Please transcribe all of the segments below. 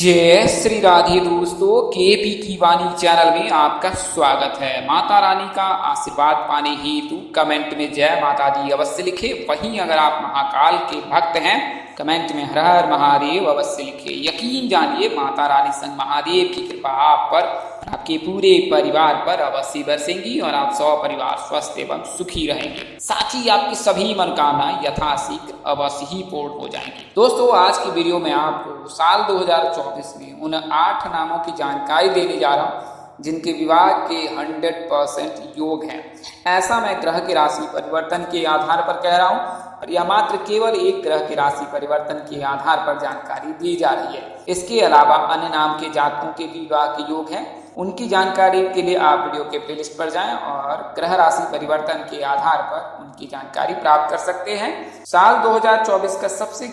जय श्री राधे दोस्तों, केपी की वाणी चैनल में आपका स्वागत है। माता रानी का आशीर्वाद पाने हेतु कमेंट में जय माता दी अवश्य लिखे। वहीं अगर आप महाकाल के भक्त हैं, कमेंट में हर हर महादेव अवश्य लिखे। यकीन जानिए माता रानी संग महादेव की कृपा आप पर, आपके पूरे परिवार पर अवश्य बरसेंगी और आप परिवार स्वस्थ एवं सुखी रहेंगे। साथ ही आपकी सभी मनोकामनाएं यथाशीघ्र अवश्य ही पूर्ण हो जाएंगी। दोस्तों, आज की वीडियो में आपको साल 2024 में उन 8 नामों की जानकारी देने जा रहा हूँ जिनके विवाह के 100% योग हैं। ऐसा मैं ग्रह के राशि परिवर्तन के आधार पर कह रहा हूँ और यह मात्र केवल एक ग्रह के राशि परिवर्तन के आधार पर जानकारी दी जा रही है। इसके अलावा अन्य नाम के जातकों के विवाह के योग हैं, उनकी जानकारी के लिए आप वीडियो के प्लेलिस्ट पर जाएं और ग्रह राशि परिवर्तन के आधार पर उनकी जानकारी प्राप्त कर सकते हैं। साल 2024 का सबसे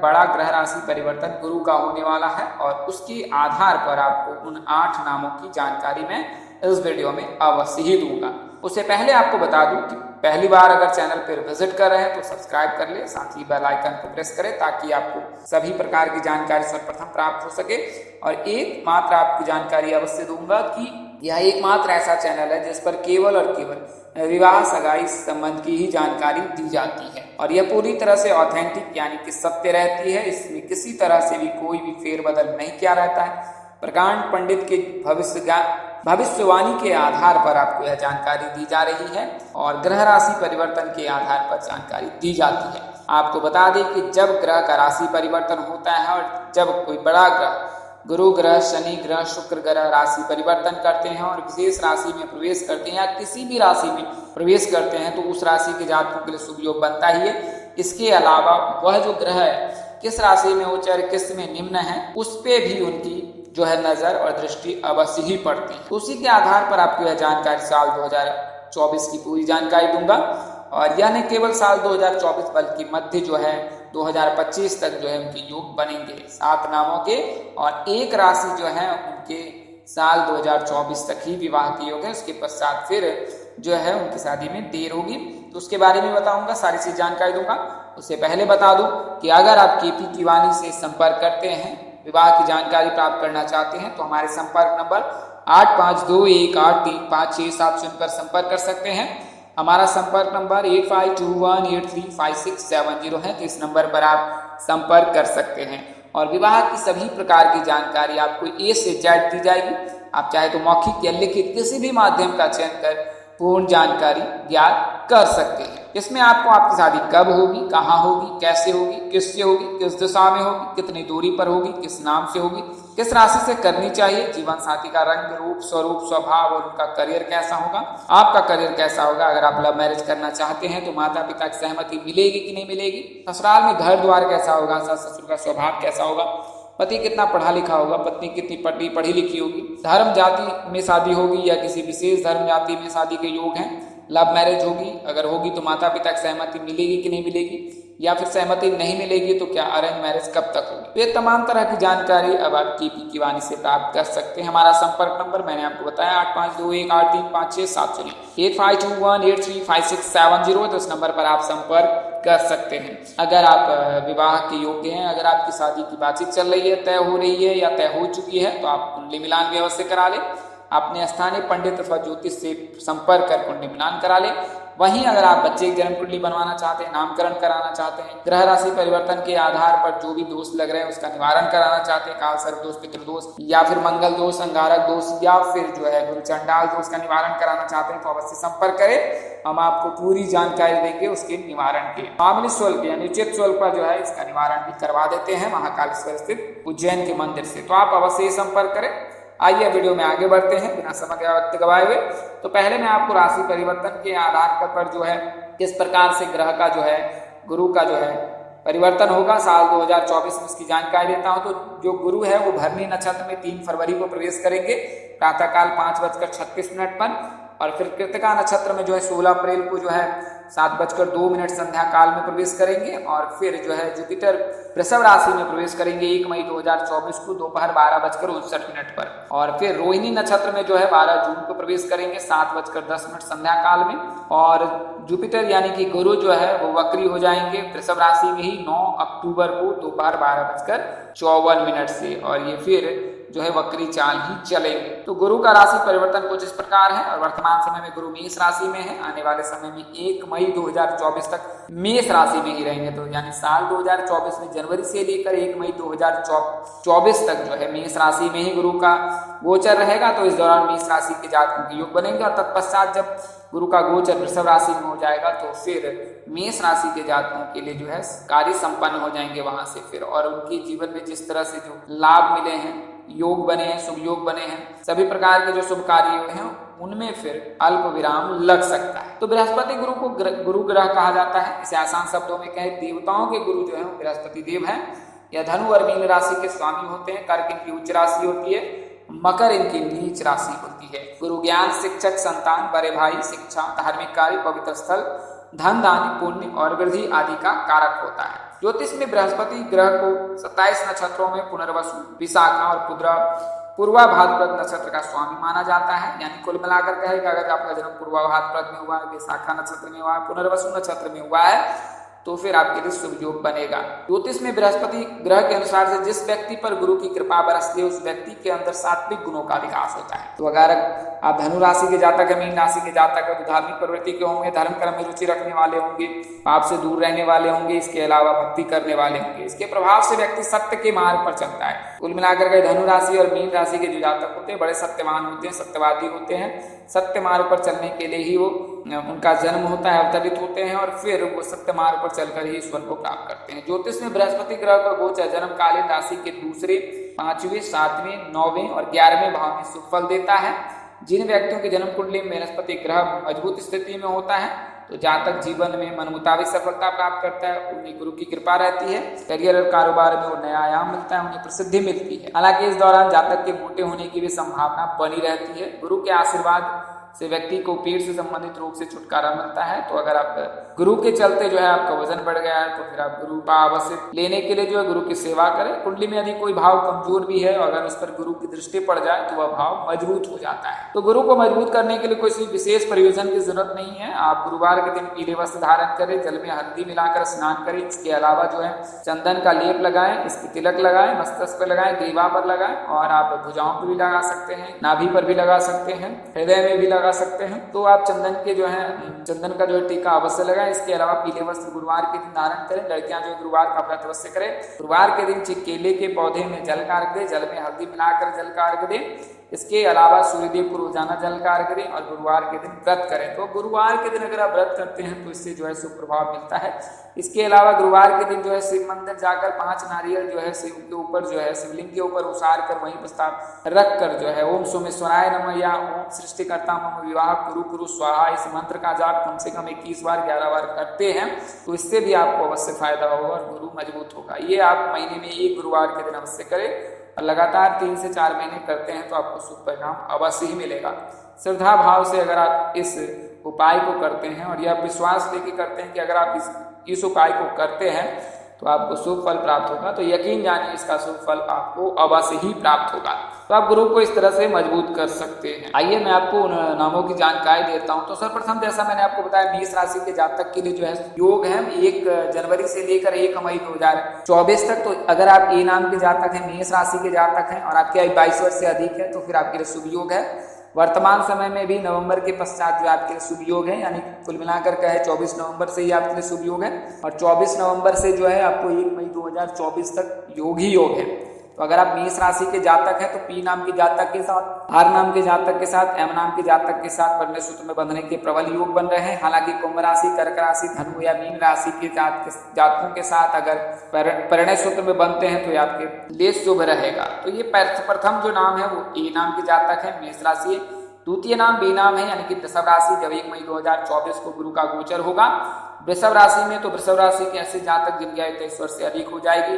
बड़ा ग्रह राशि परिवर्तन गुरु का होने वाला है और उसके आधार पर आपको उन 8 नामों की जानकारी मैं इस वीडियो में अवश्य ही दूंगा। उससे पहले आपको बता दूं कि पहली बार अगर चैनल पर विजिट कर रहे हैं तो सब्सक्राइब कर ले, साथ ही बेल आइकन को प्रेस करें ताकि आपको सभी प्रकार की जानकारी सर्वप्रथम प्राप्त हो सके। और एकमात्र आपकी जानकारी अवश्य दूंगा कि यह एकमात्र ऐसा चैनल है जिस पर केवल और केवल विवाह सगाई संबंध की ही जानकारी दी जाती है और यह पूरी तरह से ऑथेंटिक यानी कि सत्य रहती है। इसमें किसी तरह से भी कोई भी फेरबदल नहीं किया रहता है। प्रकांड पंडित के भविष्यवाणी के आधार पर आपको यह जानकारी दी जा रही है और ग्रह राशि परिवर्तन के आधार पर जानकारी दी जाती है। आपको बता दें कि जब ग्रह का राशि परिवर्तन होता है और जब कोई बड़ा ग्रह, गुरु ग्रह, शनि ग्रह, शुक्र ग्रह राशि परिवर्तन करते हैं और विशेष राशि में प्रवेश करते हैं या किसी भी राशि में प्रवेश करते हैं तो उस राशि के जातकों के लिए शुभ योग बनता ही है। इसके अलावा वह जो ग्रह है किस राशि में उच्च और किस में निम्न है, उस पे भी उनकी जो है नजर और दृष्टि अवश्य ही पड़ती है। उसी के आधार पर आपको यह जानकारी साल 2024 की पूरी जानकारी दूंगा और यह न केवल साल 2024 बल्कि मध्य जो है 2025 तक जो है उनके योग बनेंगे 7 नामों के और एक राशि जो है उनके साल 2024 तक ही विवाह के योग है। उसके पश्चात फिर जो है उनकी शादी में देर होगी, तो उसके बारे में बताऊंगा, सारी चीज जानकारी दूंगा। उससे पहले बता दूं कि अगर आप केपी की वाणी से संपर्क करते हैं, विवाह की जानकारी प्राप्त करना चाहते हैं तो हमारे संपर्क नंबर 85218356 चुनकर संपर्क कर सकते हैं। हमारा संपर्क नंबर 8521835670 है, तो इस नंबर पर आप संपर्क कर सकते हैं और विवाह की सभी प्रकार की जानकारी आपको A से Z दी जाएगी। आप चाहे तो मौखिक या लिखित किसी भी माध्यम का चयन कर पूर्ण जानकारी ज्ञात कर सकते हैं। इसमें आपको आपकी शादी कब होगी, कहाँ होगी, कैसे होगी, किससे होगी, किस दिशा में होगी, कितनी दूरी पर होगी, किस नाम से होगी, किस राशि से करनी चाहिए, जीवन साथी का रंग, रूप, स्वरूप, स्वभाव और उनका करियर कैसा होगा, आपका करियर कैसा होगा। अगर आप लव मैरिज करना चाहते हैं तो माता पिता की सहमति मिलेगी कि नहीं मिलेगी, ससुराल में घर द्वार कैसा होगा, सास ससुर का स्वभाव कैसा होगा, पति कितना पढ़ा लिखा होगा, पत्नी कितनी पढ़ी लिखी होगी, धर्म जाति में शादी होगी या किसी विशेष धर्म जाति में शादी के योग हैं, लव मैरिज होगी, अगर होगी तो माता पिता की सहमति मिलेगी कि नहीं मिलेगी, या फिर सहमति नहीं मिलेगी तो क्या अरेंज मैरिज कब तक होगी। तो ये तमाम तरह की जानकारी अब आप केपी की वाणी से प्राप्त कर सकते हैं। हमारा संपर्क नंबर मैंने आपको बताया 8521835670 8521835670, तो इस नंबर पर आप संपर्क कर सकते हैं। अगर आप विवाह के योग्य हैं, अगर आपकी शादी की बातचीत चल रही है, तय हो रही है या तय हो चुकी है तो आप कुंडली मिलान भी अवश्य करा लें। अपने स्थानीय पंडित अथवा ज्योतिष से संपर्क कर कुंडली मिलान करा लें। वहीं अगर आप बच्चे की जन्म कुंडली बनवाना चाहते हैं, नामकरण कराना चाहते हैं, ग्रह राशि परिवर्तन के आधार पर जो भी दोष लग रहे हैं उसका निवारण कराना चाहते हैं, काल सर्प दोष, पितृदोष या फिर मंगल दोष, अंगारक दोष या फिर जो है गुरु चंडाल दोष का निवारण कराना चाहते हैं तो अवश्य संपर्क करें। हम आपको पूरी जानकारी देंगे उसके निवारण की। मामूली शुल्क यानी उचित शुल्क पर जो है इसका निवारण भी करवा देते हैं महाकालेश्वर स्थित उज्जैन के मंदिर से, तो आप अवश्य संपर्क करें। आइए वीडियो में आगे बढ़ते हैं बिना समय वक्त गवाए हुए। तो पहले मैं आपको राशि परिवर्तन के आधार पर जो है किस प्रकार से ग्रह का जो है, गुरु का जो है परिवर्तन होगा साल 2024 में उसकी जानकारी देता हूं। तो जो गुरु है वो भरणी नक्षत्र में 3 फरवरी को प्रवेश करेंगे प्रातःकाल 5:36 पर और फिर कृतिका नक्षत्र में जो है 16 अप्रैल को जो है 7:02 संध्या काल में प्रवेश करेंगे और फिर जो है जुपिटर वृषभ राशि में प्रवेश करेंगे 1 मई 2024 को दोपहर 12:59 पर। और फिर रोहिणी नक्षत्र में जो है 12 जून को प्रवेश करेंगे 7:10 संध्या काल में। और जुपिटर यानी कि गुरु जो है वो वक्री हो जाएंगे वृषभ राशि में ही 9 अक्टूबर को दोपहर 12:54 से, और ये फिर जो है वक्री चाल ही चलेंगे। तो गुरु का राशि परिवर्तन कुछ इस प्रकार है और वर्तमान समय में गुरु मेष राशि में है। आने वाले समय में 1 मई 2024 तक मेष राशि में ही रहेंगे। तो यानी साल 2024 में जनवरी से लेकर 1 मई 2024 तक जो है मेष राशि में ही गुरु का गोचर रहेगा। तो इस दौरान मेष राशि के जातकों के योग बनेंगे और तत्पश्चात जब गुरु का गोचर वृषभ राशि में हो जाएगा तो फिर मेष राशि के जातकों के लिए जो है कार्य संपन्न हो जाएंगे वहां से फिर, और उनके जीवन में जिस तरह से जो लाभ मिले हैं, योग बने हैं, शुभ योग बने हैं, सभी प्रकार के जो शुभ कार्य हैं उनमें फिर अल्प विराम लग सकता है। तो बृहस्पति गुरु को गुरु ग्रह कहा जाता है। इसे आसान शब्दों में कहें देवताओं के गुरु जो है बृहस्पति देव है। यह धनु और मीन राशि के स्वामी होते हैं। कर्क इनकी उच्च राशि होती है, मकर इनकी नीच राशि होती है। गुरु ज्ञान, शिक्षक, संतान, बड़े भाई, शिक्षा, धार्मिक कार्य, पवित्र स्थल, धन दान, पुण्य और वृद्धि आदि का कारक होता है। ज्योतिष में बृहस्पति ग्रह को 27 नक्षत्रों में पुनर्वसु, विशाखा और पूर्वा भाद्रपद नक्षत्र का स्वामी माना जाता है। यानी कुल मिलाकर कहे कि अगर आपका जन्म पूर्वा भाद्रपद में हुआ है, विशाखा नक्षत्र में हुआ है, पुनर्वसु नक्षत्र में हुआ है तो फिर आपके लिए शुभ योग बनेगा। ज्योतिष में बृहस्पति ग्रह के अनुसार से जिस व्यक्ति पर गुरु की कृपा बरसती है उस व्यक्ति के अंदर सात्विक गुणों का विकास होता है। तो अगर आप धनु राशि के जातक है, मीन राशि के जातक है तो धार्मिक प्रवृत्ति के होंगे, धर्म कर्म में रुचि रखने वाले होंगे, पाप से दूर रहने वाले होंगे, इसके अलावा भक्ति करने वाले होंगे। इसके प्रभाव से व्यक्ति सत्य के मार्ग पर चलता है। कुल मिलाकर के धनु राशि और मीन राशि के जो जातक होते हैं बड़े सत्यवान होते हैं, सत्यवादी होते हैं। सत्य मार्ग पर चलने के लिए ही वो उनका जन्म होता है, अवतरित होते हैं और फिर वो सत्य मार्ग पर चलकर ही ईश्वर को प्राप्त करते हैं। ज्योतिष में बृहस्पति ग्रह का गोचर जन्म कालीन राशि के दूसरे, 5वें, 7वें, 9वें और 11वें भाव में शुभ फल देता है। जिन व्यक्तियों की जन्म कुंडली में बृहस्पति ग्रह मजबूत स्थिति में होता है तो जातक जीवन में मन मुताबिक सफलता प्राप्त करता है, उन्हें गुरु की कृपा रहती है, करियर और कारोबार में वो नया आयाम मिलता है, उन्हें प्रसिद्धि मिलती है। हालांकि इस दौरान जातक के मोटे होने की भी संभावना बनी रहती है। गुरु के आशीर्वाद से व्यक्ति को पेट से संबंधित रोग से छुटकारा मिलता है। तो अगर आप गुरु के चलते जो है आपका वजन बढ़ गया है तो फिर आप गुरु का अवश्य लेने के लिए जो है गुरु की सेवा करें। कुंडली में यदि कोई भाव कमजोर भी है और अगर उस पर गुरु की दृष्टि पड़ जाए तो वह भाव मजबूत हो जाता है। तो गुरु को मजबूत करने के लिए कोई विशेष प्रयोजन की जरूरत नहीं है। आप गुरुवार के दिन पीले वस्त्र धारण करें, जल में हल्दी मिलाकर स्नान करें। इसके अलावा जो है चंदन का लेप लगाएं, इसकी तिलक लगाएं, मस्तक पर लगाएं, ग्रीवा पर लगाएं और आप भुजाओं पर भी लगा सकते हैं, नाभि पर भी लगा सकते हैं, हृदय में भी लगा सकते हैं। तो आप चंदन के जो है चंदन का जो है टीका अवश्य लगाएं। इसके अलावा पीले वस्त्र गुरुवार के दिन धारण करें। लड़कियां जो गुरुवार का व्रत अवश्य करें। गुरुवार के दिन केले के पौधे में जल का अर्घ दें, जल में हल्दी मिलाकर जल का अर्घ दें। इसके अलावा सूर्यदेव को रोजाना जल का अर्घ दें और गुरुवार के दिन व्रत करें। तो गुरुवार के दिन अगर आप व्रत करते हैं तो इससे जो है शुभ प्रभाव मिलता है। इसके अलावा गुरुवार के दिन जो है शिव मंदिर जाकर 5 नारियल जो है शिव के ऊपर जो है शिवलिंग के ऊपर उसार कर वहीं प्रस्ताव रख कर जो है ओम सोमेश्वराय नमः या ओम सृष्टिकर्ता मम विवाह कुरु कुरु स्वाहा इस मंत्र का जाप कम से कम 21 बार 11 बार करते हैं तो इससे भी आपको अवश्य फायदा होगा और गुरु मजबूत होगा। ये आप महीने में एक गुरुवार के दिन अवश्य करें और लगातार 3 से 4 महीने करते हैं तो आपको शुभ परिणाम अवश्य ही मिलेगा। श्रद्धा भाव से अगर आप इस उपाय को करते हैं और यह विश्वास लेके करते हैं कि अगर आप इस उपाय को करते हैं तो आपको शुभ फल प्राप्त होगा, तो यकीन जानिए इसका शुभ फल आपको अवश्य ही प्राप्त होगा। तो आप गुरु को इस तरह से मजबूत कर सकते हैं। आइए मैं आपको उन नामों की जानकारी देता हूं। तो सर्वप्रथम जैसा मैंने आपको बताया मेष राशि के जातक के लिए जो है योग है 1 जनवरी से लेकर 1 मई 2024 तक। तो अगर आप ए नाम के जातक हैं, मेष राशि के जातक हैं और आपकी आयु 22 वर्ष से अधिक है तो फिर आपके लिए शुभ योग है। वर्तमान समय में भी नवंबर के पश्चात जो आपके लिए शुभ योग है, यानी कुल मिलाकर कहे 24 नवंबर से ही आपके लिए शुभ योग है और 24 नवंबर से जो है आपको 1 मई 2024 तक योग ही योग है। तो अगर आप मेष राशि के जातक हैं तो पी नाम के जातक के साथ, आर नाम के जातक के साथ, एम नाम के जातक के साथ परिणय सूत्र में बंधने के प्रबल योग बन रहे हैं। हालांकि कुंभ राशि, कर्क राशि, धनु या मीन राशि के जातकों के साथ अगर परिणय सूत्र में बनते हैं तो ये आपके लिए शुभ रहेगा। तो ये प्रथम जो नाम है वो ए नाम के जातक है, मेष राशि। द्वितीय नाम बी नाम है, यानी कि वृषभ राशि। जब 1 मई 2024 को गुरु का गोचर होगा वृषभ राशि में तो वृषभ राशि के ऐसे जातक जिनकी आयु 23 वर्ष से अधिक हो जाएगी,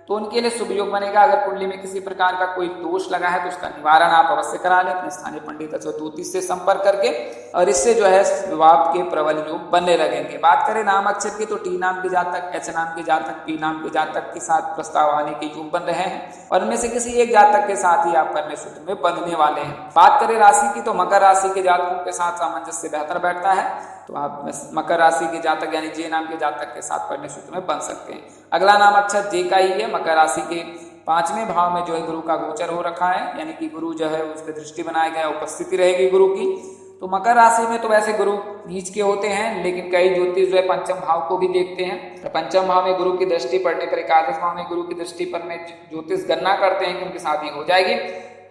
तो उनके लिए शुभ योग बनेगा। अगर कुंडली में किसी प्रकार का कोई दोष लगा है तो उसका निवारण आप अवश्य करा लें अपने स्थानीय पंडित अथवा ज्योतिष से संपर्क करके, और इससे जो है विवाह के प्रबल योग बनने लगेंगे। बात करें नाम अक्षर की तो टी नाम के जातक, एच नाम के जातक, पी नाम के जातक के साथ प्रस्ताव आने के योग बन रहे हैं और इनमें से किसी एक जातक के साथ ही आप कन्या सूत्र में बंधने वाले हैं। बात करें राशि की तो मकर राशि के जातकों के साथ सामंजस्य बेहतर बैठता है, तो आप मकर राशि के जातक यानी जे नाम के जातक के साथ कन्या सूत्र में बन सकते हैं। अगला नाम अक्षर जे का ही है। मकर राशि के 5वें भाव में जो है गुरु का गोचर हो रखा है, यानी कि गुरु जो है उसकी दृष्टि बनाया गया, उपस्थिति रहेगी गुरु की। तो मकर राशि में तो वैसे गुरु नीच के होते हैं, लेकिन कई ज्योतिष जो है पंचम भाव को भी देखते हैं। तो पंचम भाव में गुरु की दृष्टि पड़ने पर, एकादश भाव में गुरु की दृष्टि पर में ज्योतिष गणना करते हैं कि उनकी शादी हो जाएगी।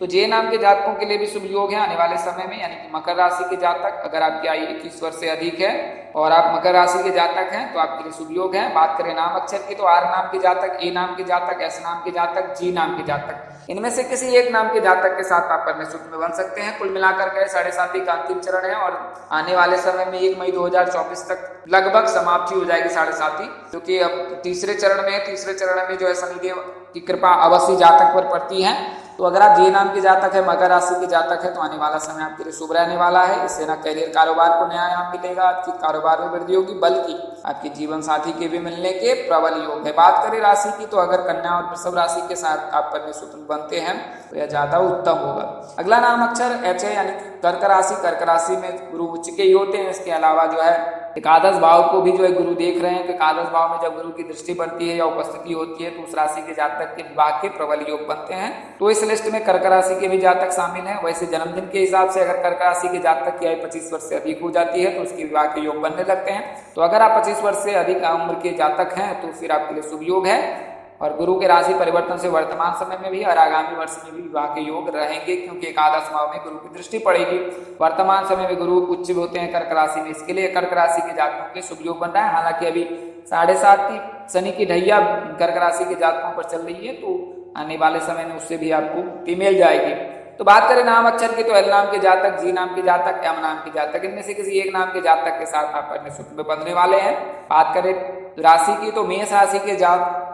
तो जे नाम के जातकों के लिए भी शुभ योग है आने वाले समय में, यानी कि मकर राशि के जातक, अगर आपकी आयु 21 वर्ष से अधिक है और आप मकर राशि के जातक हैं तो आपके लिए शुभ योग है। बात करें नाम अक्षर की तो आर नाम के जातक, ए नाम के जातक, एस नाम के जातक, जी नाम के जातक, इनमें से किसी एक नाम के जातक के साथ आप कन्या सूत्र में बन सकते हैं। कुल मिलाकर के 7.5 का अंतिम चरण है और आने वाले समय में 1 मई 2024 तक लगभग समाप्ति हो जाएगी 7.5, क्योंकि अब तीसरे चरण में जो है शनिदेव की कृपा अवश्य जातक पर पड़ती है। तो अगर आप जे नाम के जातक है, मकर राशि के जातक है, तो आने वाला समय आपके लिए शुभ रहने वाला है। इससे ना कैरियर कारोबार को नया आयाम मिलेगा, आपकी कारोबार में वृद्धि होगी, बल्कि आपके जीवन साथी के भी मिलने के प्रबल योग है। बात करें राशि की तो अगर कन्या और वृषभ राशि के साथ आप कन्या सूत्र बनते हैं तो यह ज्यादा उत्तम होगा। अगला नाम अक्षर एच है, यानी कि कर्क राशि। कर्क राशि में गुरु उच्च के ही होते हैं। इसके अलावा जो है एकादश भाव को भी जो है गुरु देख रहे हैं, तो एकादश भाव में जब गुरु की दृष्टि पड़ती है या उपस्थिति होती है तो उस राशि के जातक के विवाह के प्रबल योग बनते हैं। तो इस लिस्ट में कर्क राशि के भी जातक शामिल हैं। वैसे जन्मदिन के हिसाब से अगर कर्क राशि के जातक की आयु 25 वर्ष से अधिक हो जाती है तो उसके विवाह के योग बनने लगते हैं। तो अगर आप 25 वर्ष से अधिक उम्र के जातक हैं तो फिर आपके लिए शुभ योग है। और गुरु के राशि परिवर्तन से वर्तमान समय में भी और आगामी वर्ष में भी विवाह के योग रहेंगे, क्योंकि एकादश भाव में गुरु की दृष्टि पड़ेगी। वर्तमान समय में गुरु उच्च होते हैं कर्क राशि में, इसके लिए कर्क राशि के जातकों के शुभ योग बन रहा है। हालांकि अभी 7.5 शनि की ढैया कर्क राशि के जातकों पर चल रही है, तो आने वाले समय में उससे भी आपको मुक्ति मिल जाएगी। तो बात करें नाम अक्षर की तो एल नाम के जातक, जी नाम के जातक, एम नाम के जातक, इनमें से किसी एक नाम के जातक के साथ आप कन्या सूत्र में बंधने वाले हैं। बात करें राशि की तो मेष राशि के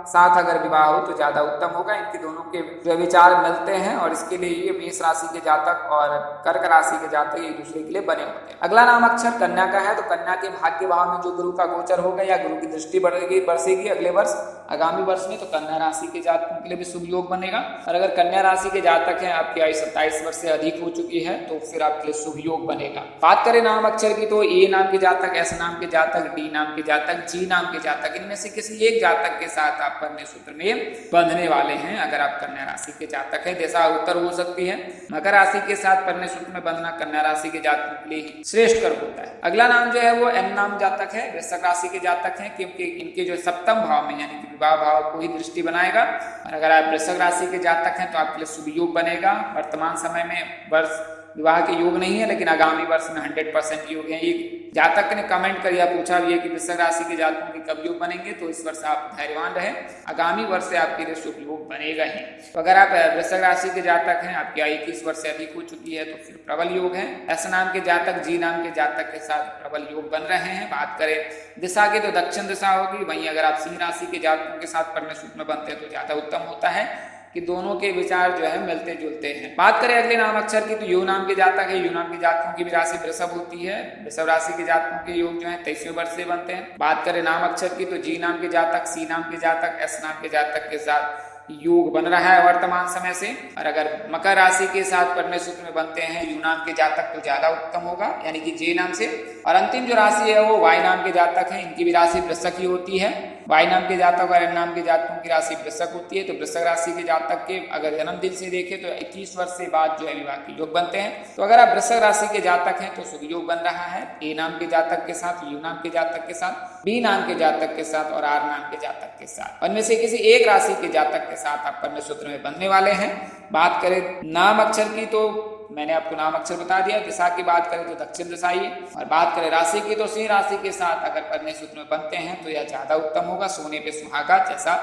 साथ अगर विवाह हो तो ज्यादा उत्तम होगा। इनके दोनों के जो विचार मिलते हैं और इसके लिए ये मेष राशि के जातक और कर्क राशि के जातक एक दूसरे के लिए बने होते हैं। अगला नाम अक्षर कन्या का है, तो कन्या के भाग्य भाव में जो गुरु का गोचर होगा या गुरु की दृष्टि बरसेगी अगले वर्ष, आगामी वर्ष में, तो कन्या राशि के जातकों के लिए भी शुभ योग बनेगा। और अगर कन्या राशि के जातक हैं, आपकी आयु 27 वर्ष से अधिक हो चुकी है, तो फिर आपके लिए शुभ योग बनेगा। बात करें नाम अक्षर की तो ए नाम के जातक, एस नाम के जातक, डी नाम के जातक, जी नाम के जातक, इनमें से किसी एक जातक के साथ आप कन्या सूत्र में बंधने वाले हैं। अगर आप कन्या राशि के जातक हैं, जैसा उत्तर हो सकती है, मकर राशि के साथ कन्या सूत्र में बंधना कन्या राशि के जातकों के लिए श्रेष्ठ कर होता है। अगला नाम जो है वो एन नाम जातक है, वृश्चिक राशि के जातक हैं, क्योंकि इनके जो सप्तम भाव में यानी कि विवाह भाव को ही दृष्टि बनाएगा। और अगर आप वृश्चिक राशि के जातक हैं तो आपके लिए शुभ योग बनेगा। वर्तमान समय में वर्ष विवाह के योग नहीं है, लेकिन आगामी वर्ष में 100% योग है। एक जातक ने कमेंट कर पूछा भी है कि वृश्चिक राशि के जातकों के कब योग बनेंगे, तो इस वर्ष आप धैर्यवान रहें, आगामी वर्ष से आपके लिए शुभ योग बनेगा ही। तो अगर आप वृश्चिक राशि के जातक हैं, आपकी आयु 21 वर्ष से अधिक हो चुकी है, तो फिर प्रबल योग है। एस नाम के जातक, जी नाम के जातक के साथ प्रबल योग बन रहे हैं। बात करें दिशा की तो दक्षिण दिशा होगी। वहीं अगर आप सिंह राशि के जातकों के साथ कन्या सूत्र में बनते हैं तो ज्यादा उत्तम होता है कि दोनों के विचार जो है मिलते जुलते हैं। बात करें अगले नाम अक्षर की तो यू नाम के जातक है। यू नाम के जातकों की भी राशि वृषभ होती है। वृषभ राशि के जातकों के योग जो है 23वें वर्ष से बनते हैं। बात करें नाम अक्षर की तो जी नाम के जातक, सी नाम के जातक, एस नाम के जातक के साथ योग बन रहा है वर्तमान समय से। और अगर मकर राशि के साथ कन्या सूत्र में बनते हैं यू नाम के जातक तो ज्यादा उत्तम होगा, यानी कि जे नाम से। और अंतिम जो राशि है वो वाई नाम के जातक है, इनकी भी राशि वृश्चिक ही होती है। वाई नाम के जातक और एन नाम के जातकों की राशि वृश्चिक होती है। तो वृश्चिक राशि के जातक के अगर जन्मदिन से देखें तो 21 वर्ष से बाद जो है विवाह के योग बनते हैं। तो अगर आप वृश्चिक राशि के जातक हैं तो शुभ योग बन रहा है ए नाम के जातक के साथ, यू नाम के जातक के साथ, बी नाम के जातक के साथ और आर नाम के जातक के साथ। उनमें से किसी एक राशि के जातक के साथ आप कन्या सूत्र में बनने वाले हैं। बात करें नाम अक्षर की तो मैंने आपको नाम अक्षर बता दिया। दिशा की बात करें तो दक्षिण दिशा ही है। और बात करें राशि की तो सिंह राशि के साथ अगर कन्या सूत्र में बनते हैं तो यह ज्यादा उत्तम होगा, सोने पे सुहागा जैसा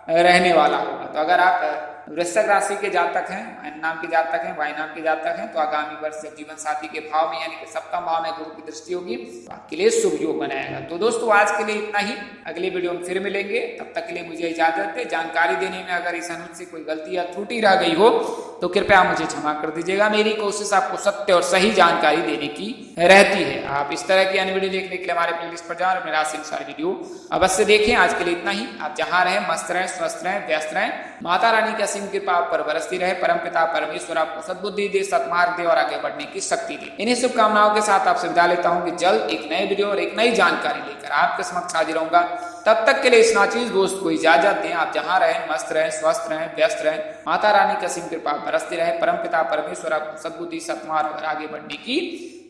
रहने वाला होगा। तो अगर आप वृश्चिक राशि के जातक हैं, एन नाम के जातक हैं, वाई नाम के जातक हैं, तो आगामी वर्ष जब जीवन साथी के भाव में यानी कि सप्तम भाव में गुरु की दृष्टि होगी तो आपके लिए शुभ योग बनाएगा। तो दोस्तों आज के लिए इतना ही, अगले वीडियो में फिर मिलेंगे, तब तक के लिए मुझे इजाजत है। जानकारी देने में अगर इस अनुज से कोई गलती या त्रुटि रह गई हो तो कृपया मुझे क्षमा कर दीजिएगा। मेरी कोशिश आपको सत्य और सही जानकारी देने की रहती है। आप इस तरह की अन्य वीडियो देखने के लिए हमारे प्लेलिस्ट पर जाओ और अपने राशि अनुसार वीडियो अवश्य देखें। आज के लिए इतना ही। आप जहां रहें मस्त रहें, स्वस्थ रहें, व्यस्त रहें। माता रानी की असीम कृपा आप पर बरसती रहे। परमपिता परमेश्वर आपको सद्बुद्धि दे, सत्मार्ग दे और आगे बढ़ने की शक्ति दे। इन्हीं शुभकामनाओं के साथ आपसे विदा लेता हूं कि जल्द एक नए वीडियो और एक नई जानकारी लेकर आपके समक्ष हाजिर रहूंगा। तब तक के लिए इस नाचीज दोस्त को इजाजत दें। आप जहां रहें मस्त रहें, स्वस्थ रहें, व्यस्त रहें। माता रानी की असीम कृपा बरसती रहे। परमपिता परमेश्वर आपको सद्बुद्धि, सत्मार्ग और आगे बढ़ने की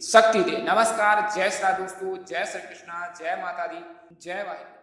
शक्ति दे। नमस्कार, जय श्री राम दोस्तों, जय श्री कृष्णा, जय माता दी, जय वाहिनी।